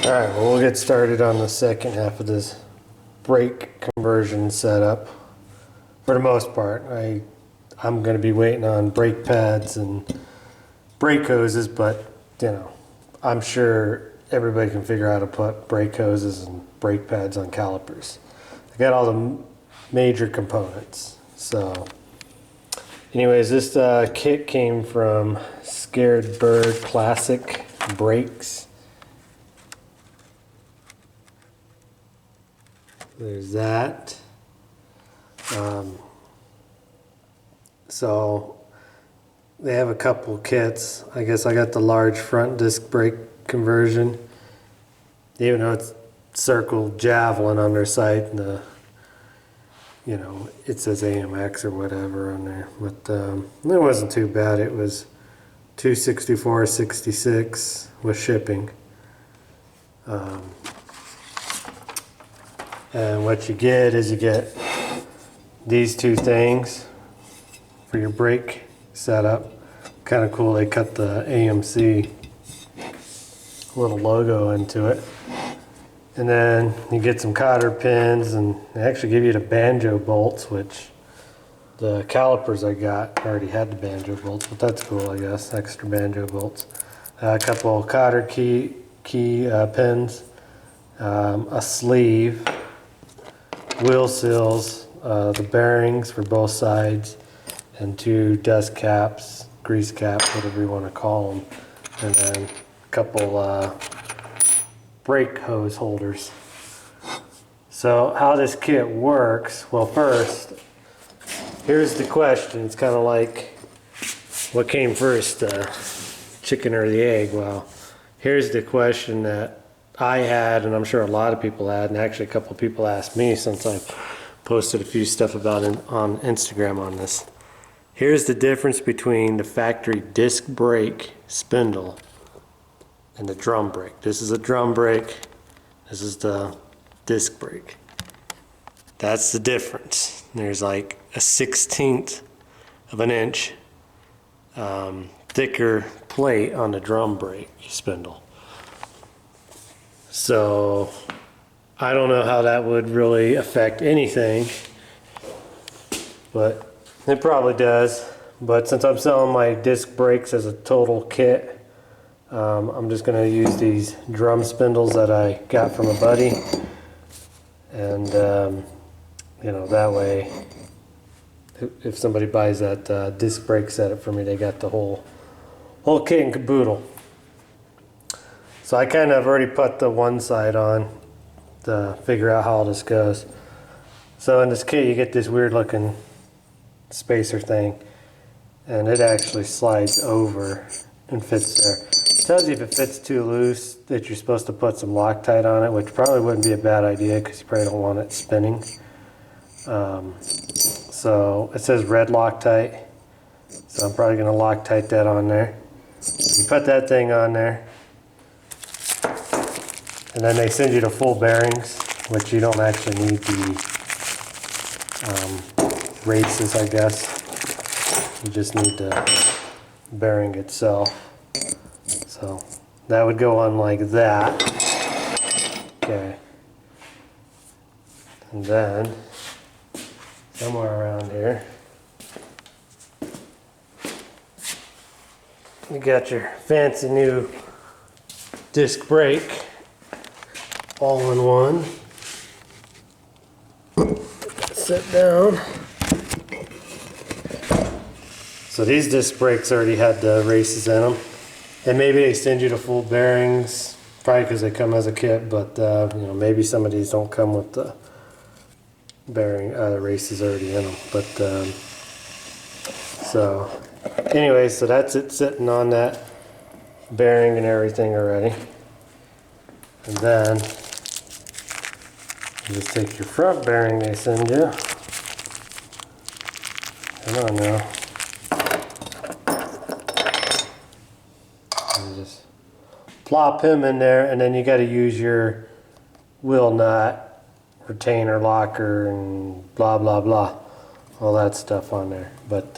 Alright, well, we'll get started on the second half of this brake conversion setup. For the most part, I'm going to be waiting on brake pads and brake hoses, but you know, I'm sure everybody can figure out how to put brake hoses and brake pads on calipers. I got all the major components. So anyways, this kit came from Scared Bird Classic Brakes. There's that. So they have a couple kits. I guess I got the large front disc brake conversion, even though it's circled Javelin on their site, and the, you know, it says AMX or whatever on there, but it wasn't too bad. It was $264.66 with shipping. And what you get is you get these two things for your brake setup. Kind of cool, they cut the AMC little logo into it. And then you get some cotter pins, and they actually give you the banjo bolts, which the calipers I got already had the banjo bolts, but that's cool, I guess, extra banjo bolts. A couple of cotter key pins, a sleeve, wheel seals, the bearings for both sides, and two dust caps, grease caps, whatever you want to call them, and then a couple brake hose holders. So how this kit works, well, first, here's the question. It's kind of like, what came first, chicken or the egg? Well, here's the question that I had, and I'm sure a lot of people had, and actually a couple of people asked me since I posted a few stuff about it on Instagram on this. Here's the difference between the factory disc brake spindle and the drum brake. This is a drum brake. This is the disc brake. That's the difference. There's like a 1/16 of an inch thicker plate on the drum brake spindle. So I don't know how that would really affect anything, but it probably does. But since I'm selling my disc brakes as a total kit, I'm just going to use these drum spindles that I got from a buddy, and you know, that way if somebody buys that disc brake setup for me, they got the whole kit and caboodle. So I kind of already put the one side on to figure out how all this goes. So in this kit you get this weird looking spacer thing, and it actually slides over and fits there. It tells you if it fits too loose that you're supposed to put some Loctite on it, which probably wouldn't be a bad idea because you probably don't want it spinning. So it says red Loctite, so I'm probably going to Loctite that on there. You put that thing on there, and then they send you the full bearings, which you don't actually need the races, I guess. You just need the bearing itself. So that would go on like that. Okay. And then somewhere around here you got your fancy new disc brake all in one. Sit down. So these disc brakes already had the races in them, and maybe they send you the full bearings, probably because they come as a kit, but you know, maybe some of these don't come with the bearing races already in them. But so anyway, so that's it sitting on that bearing and everything already. And then you just take your front bearing they send you. Come on now. And just plop him in there, and then you got to use your wheel nut, retainer locker, and blah blah blah, all that stuff on there. But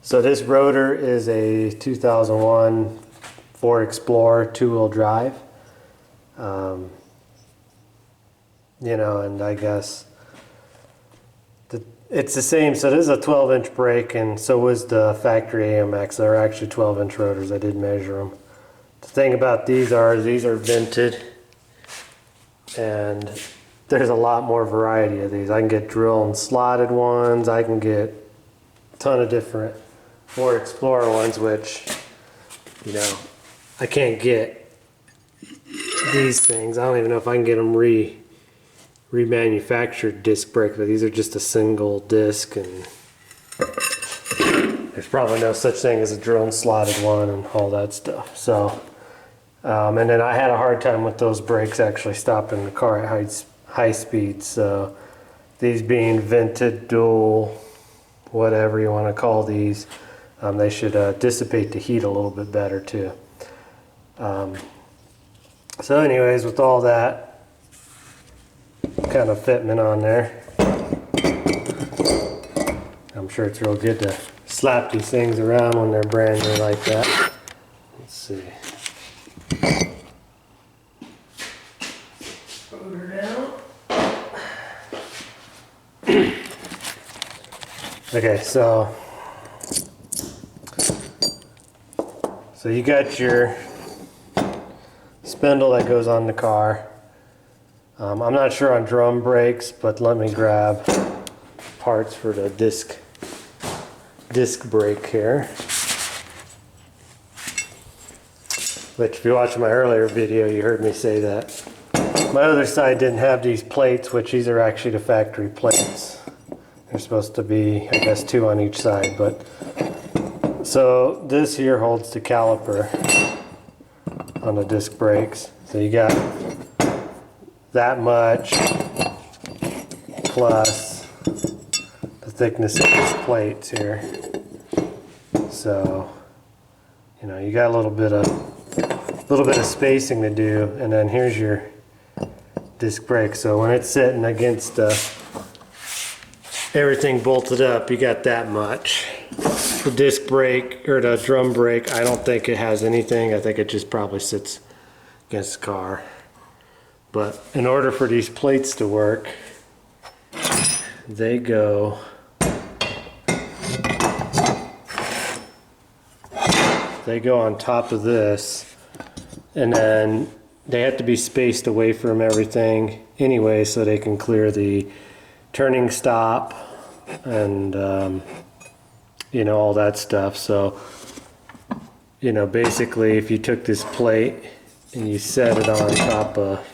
so this rotor is a 2001 Ford Explorer 2-wheel drive. You know, and I guess it's the same. So this is a 12-inch brake, and so was the factory AMX. They're actually 12-inch rotors. I did measure them. The thing about these are vented, and there's a lot more variety of these. I can get drill and slotted ones. I can get a ton of different Ford Explorer ones, which, you know, I can't get these things. I don't even know if I can get them remanufactured disc brake, but these are just a single disc, and there's probably no such thing as a drill and slotted one and all that stuff. So, and then I had a hard time with those brakes actually stopping the car at high speeds. So these being vented, dual, whatever you want to call these, they should dissipate the heat a little bit better too. So anyways, with all that kind of fitment on there, I'm sure it's real good to slap these things around when they're brand new like that. Let's see. Motor down. Okay, so you got your spindle that goes on the car. I'm not sure on drum brakes, but let me grab parts for the disc brake here. Which, if you watched my earlier video, you heard me say that my other side didn't have these plates, which these are actually the factory plates. They're supposed to be, I guess, 2 on each side, but so this here holds the caliper on the disc brakes. So you got that much plus the thickness of these plates here. So, you know, you got a little bit of spacing to do, and then here's your disc brake. So when it's sitting against everything bolted up, you got that much. The disc brake or the drum brake, I don't think it has anything. I think it just probably sits against the car. But in order for these plates to work, they go on top of this, and then they have to be spaced away from everything anyway, so they can clear the turning stop and you know, all that stuff. So, you know, basically if you took this plate and you set it on top of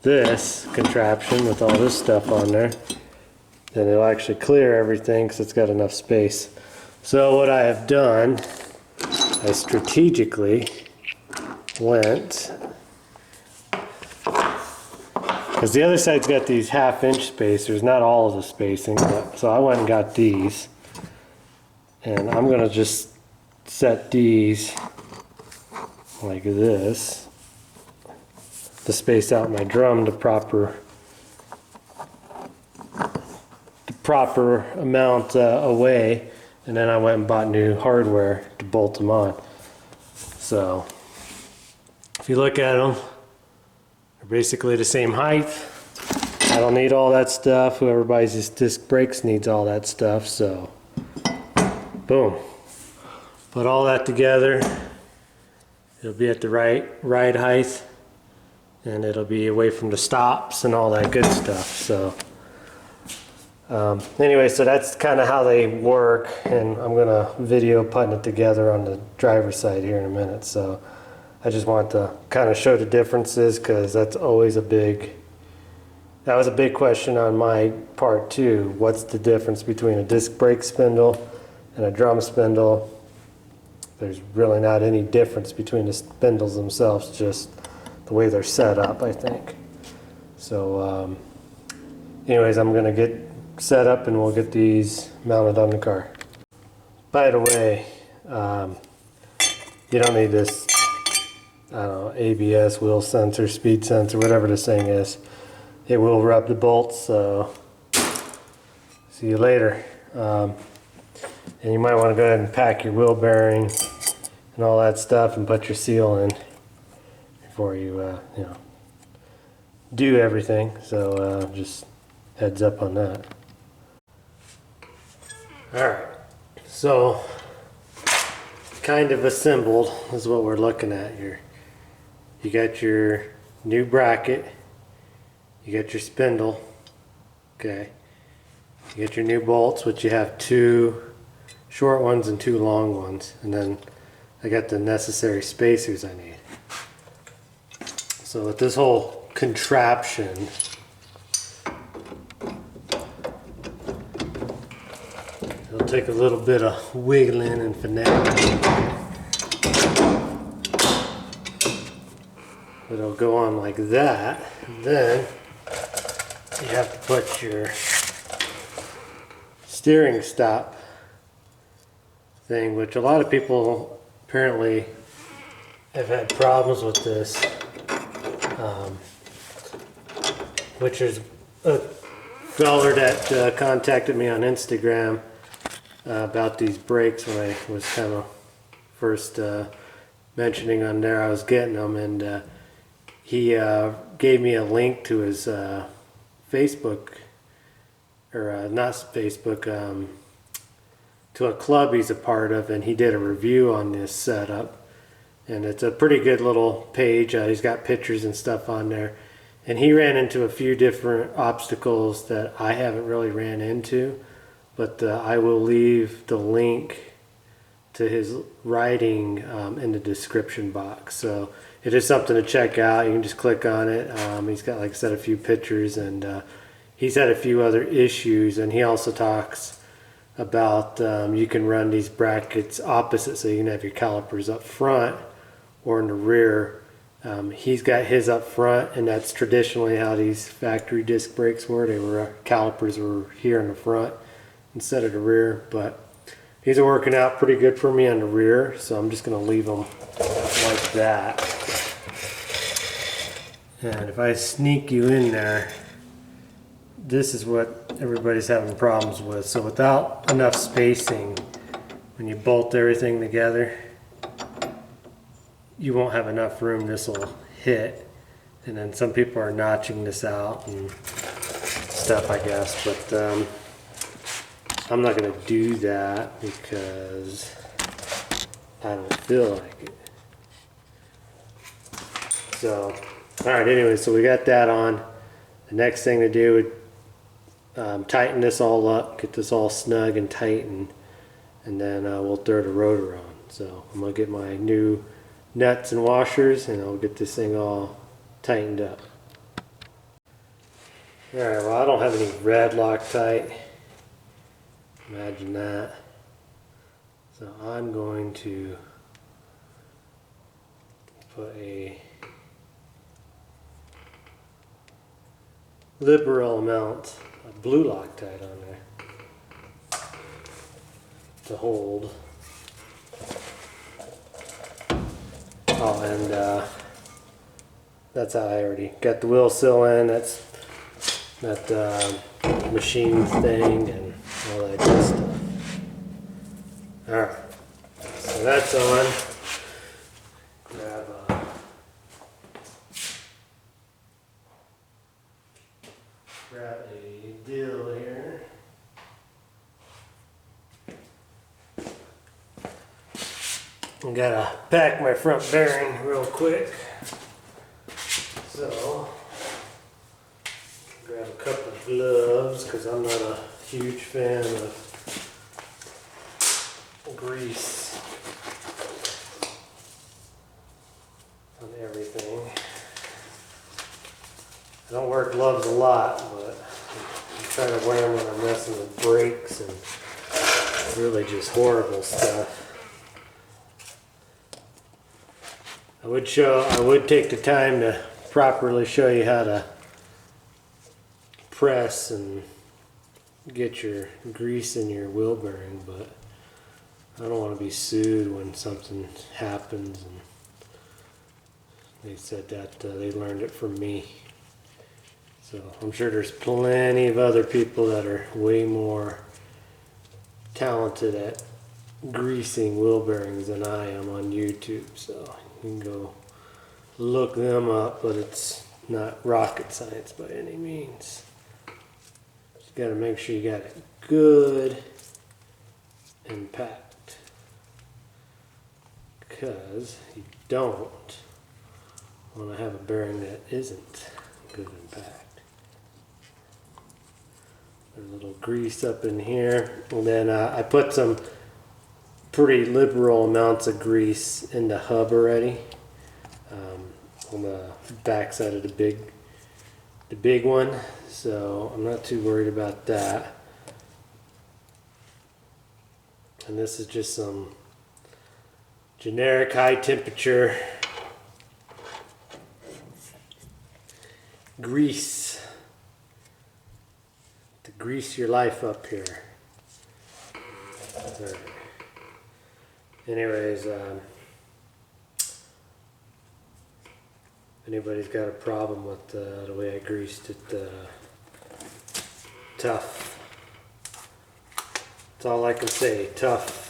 this contraption with all this stuff on there, then it'll actually clear everything because it's got enough space. So what I have done, I strategically went, because the other side's got these 1/2 inch spacers, not all of the spacing, but, so I went and got these, and I'm gonna just set these like this to space out my drum the proper amount away, and then I went and bought new hardware to bolt them on. So if you look at them, they're basically the same height. I don't need all that stuff. Whoever buys these disc brakes needs all that stuff. So boom, put all that together, it'll be at the right height, and it'll be away from the stops and all that good stuff. So anyway, so that's kind of how they work, and I'm gonna video putting it together on the driver's side here in a minute. So I just want to kind of show the differences, because that's always that was a big question on my part too. What's the difference between a disc brake spindle and a drum spindle? There's really not any difference between the spindles themselves, just the way they're set up, I think. So anyways, I'm gonna get set up and we'll get these mounted on the car. By the way, you don't need this, I don't know, ABS, wheel sensor, speed sensor, whatever this thing is. It will rub the bolts, so see you later. And you might want to go ahead and pack your wheel bearing and all that stuff and put your seal in before you, do everything. So just heads up on that. All right, so kind of assembled is what we're looking at here. You got your new bracket, you got your spindle, okay. You got your new bolts, which you have 2 short ones and 2 long ones, and then I got the necessary spacers I need. So with this whole contraption, it'll take a little bit of wiggling and finagling. It'll go on like that, and then you have to put your steering stop thing, which a lot of people apparently have had problems with this, which is a feller that contacted me on Instagram about these brakes when I was kind of first mentioning on there I was getting them, and he gave me a link to his Facebook, or not Facebook, to a club he's a part of, and he did a review on this setup, and it's a pretty good little page. He's got pictures and stuff on there, and he ran into a few different obstacles that I haven't really ran into, but I will leave the link to his writing in the description box. So it is something to check out. You can just click on it. He's got, like I said, a few pictures, and he's had a few other issues, and he also talks about you can run these brackets opposite, so you can have your calipers up front or in the rear. He's got his up front, and that's traditionally how these factory disc brakes were. Calipers were here in the front instead of the rear, but these are working out pretty good for me on the rear, so I'm just going to leave them like that. And if I sneak you in there, this is what everybody's having problems with. So without enough spacing, when you bolt everything together, you won't have enough room. This will hit, and then some people are notching this out and stuff, I guess, but I'm not going to do that because I don't feel like it. So alright, anyway, so we got that on. The next thing to do would tighten this all up, get this all snug and tight, and then we'll throw the rotor on. So I'm going to get my new nuts and washers, and I'll get this thing all tightened up. Alright, well, I don't have any red Loctite. Imagine that. So I'm going to put a liberal amount of blue Loctite on there to hold. Oh, and that's how I already got the wheel seal in. That's that machine thing and all that good stuff. Alright, so that's on. Grab a deal here. I gotta pack my front bearing real quick. So, grab a couple of gloves because I'm not a huge fan of grease on everything. I don't wear gloves a lot, but I try to wear them when I'm messing with brakes and really just horrible stuff. I would take the time to properly show you how to press and get your grease in your wheel bearing, but I don't want to be sued when something happens, and they said that they learned it from me. So I'm sure there's plenty of other people that are way more talented at greasing wheel bearings than I am on YouTube, so you can go look them up, but it's not rocket science by any means. Just got to make sure you got it good and packed, because you don't want to have a bearing that isn't good and packed. There's a little grease up in here, and then I put some pretty liberal amounts of grease in the hub already, on the back side of the big one, so I'm not too worried about that. And this is just some generic high temperature grease to grease your life up here. Right. Anyways, if anybody's got a problem with the way I greased it, tough. That's all I can say, tough.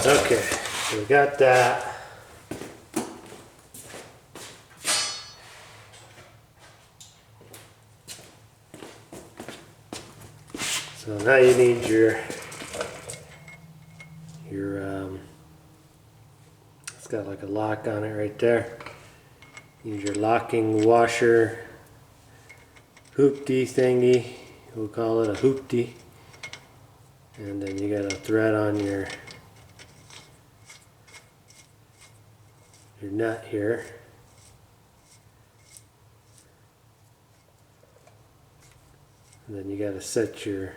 Okay, so we got that. So now you need your it's got like a lock on it right there. Use your locking washer hoopty thingy. We'll call it a hoopty. And then you got a thread on your nut here. And then you got to set your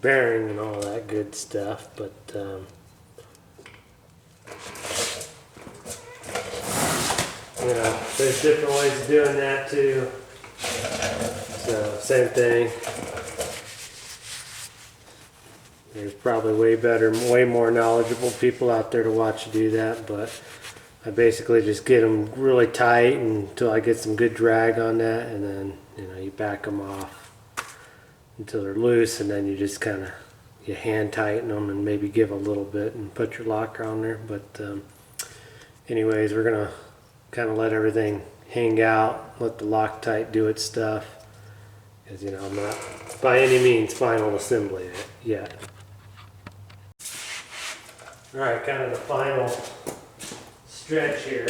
bearing and all that good stuff, but you know, there's different ways of doing that too. So same thing. There's probably way more knowledgeable people out there to watch you do that, but I basically just get them really tight until I get some good drag on that, and then you back them off until they're loose, and then you just kind of hand tighten them and maybe give a little bit and put your locker on there. But anyways, we're gonna kind of let everything hang out, let the Loctite do its stuff, because I'm not by any means final assembly yet. All right, kind of the final stretch here.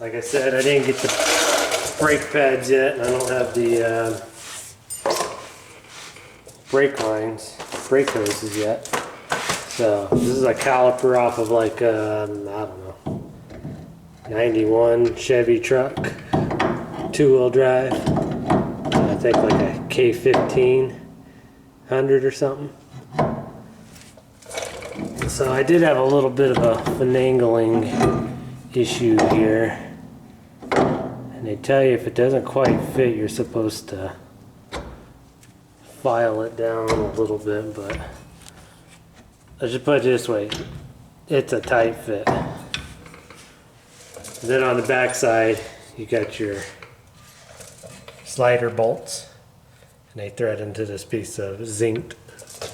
Like I said, I didn't get the brake pads yet, and I don't have the brake hoses yet. So this is a caliper off of like I don't know, 91 Chevy truck, 2-wheel drive. I think like a K1500 or something. So I did have a little bit of a finagling issue here. And they tell you if it doesn't quite fit, you're supposed to file it down a little bit, but I should put it this way, it's a tight fit. And then on the back side, you got your slider bolts, and they thread into this piece of zinced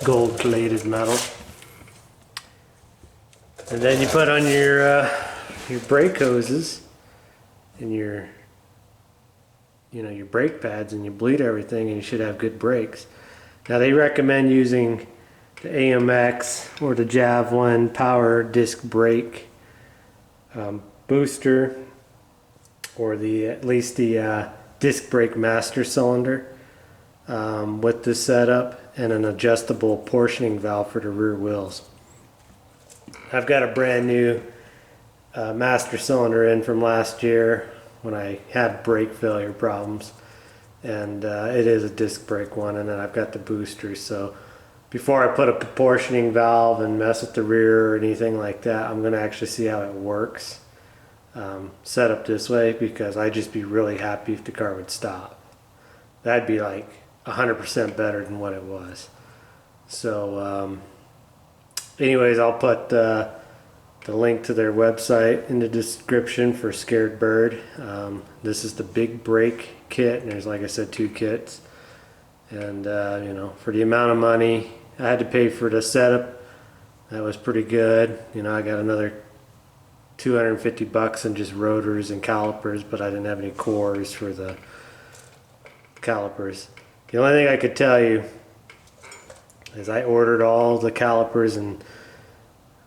gold plated metal. And then you put on your brake hoses and your brake pads, and you bleed everything, and you should have good brakes. Now they recommend using the AMX or the Javelin power disc brake booster, or at least the disc brake master cylinder with this setup, and an adjustable portioning valve for the rear wheels. I've got a brand new master cylinder in from last year when I had brake failure problems, and it is a disc brake one, and then I've got the booster. So before I put a portioning valve and mess with the rear or anything like that, I'm going to actually see how it works set up this way, because I'd just be really happy if the car would stop. That'd be like 100% better than what it was. So anyways, I'll put the link to their website in the description for Scared Bird. This is the big brake kit, and there's, like I said, 2 kits. And you know, for the amount of money I had to pay for the setup, that was pretty good. You know, I got another $250 in just rotors and calipers, but I didn't have any cores for the calipers. The only thing I could tell you is I ordered all the calipers and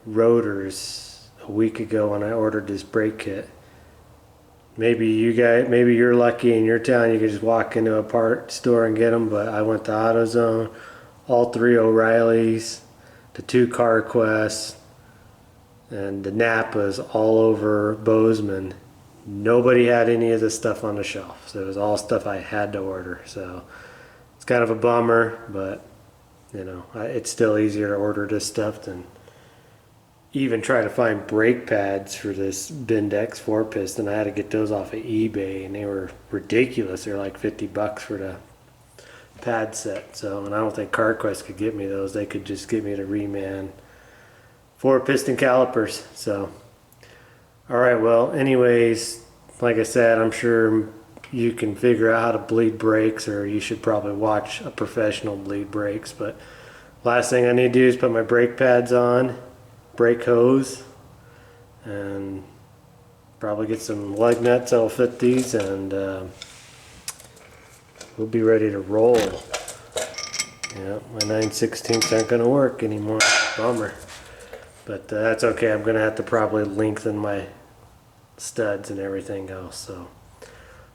rotors a week ago when I ordered this brake kit. Maybe you're lucky in your town, you can just walk into a part store and get them, but I went to AutoZone, all 3 O'Reillys, the 2 CarQuests, and the Napas all over Bozeman. Nobody had any of this stuff on the shelf, so it was all stuff I had to order. So it's kind of a bummer, but you know, it's still easier to order this stuff than even try to find brake pads for this Bindex 4-piston. I had to get those off of eBay, and they were ridiculous. They're like $50 for the pad set. So, and I don't think CarQuest could get me those. They could just get me the Reman 4-piston calipers. So, all right. Well, anyways, like I said, I'm sure you can figure out how to bleed brakes, or you should probably watch a professional bleed brakes. But last thing I need to do is put my brake pads on, brake hose, and probably get some lug nuts that'll fit these, and we'll be ready to roll. Yeah, my 9/16 aren't going to work anymore. Bummer. But that's okay. I'm going to have to probably lengthen my studs and everything else. So,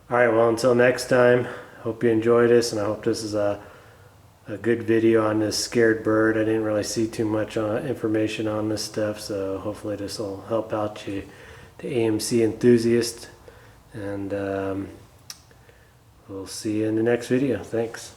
all right. Well, until next time, hope you enjoyed this, and I hope this is a good video on this scared bird. I didn't really see too much information on this stuff, so hopefully this will help out you, the AMC enthusiast. And we'll see you in the next video. Thanks.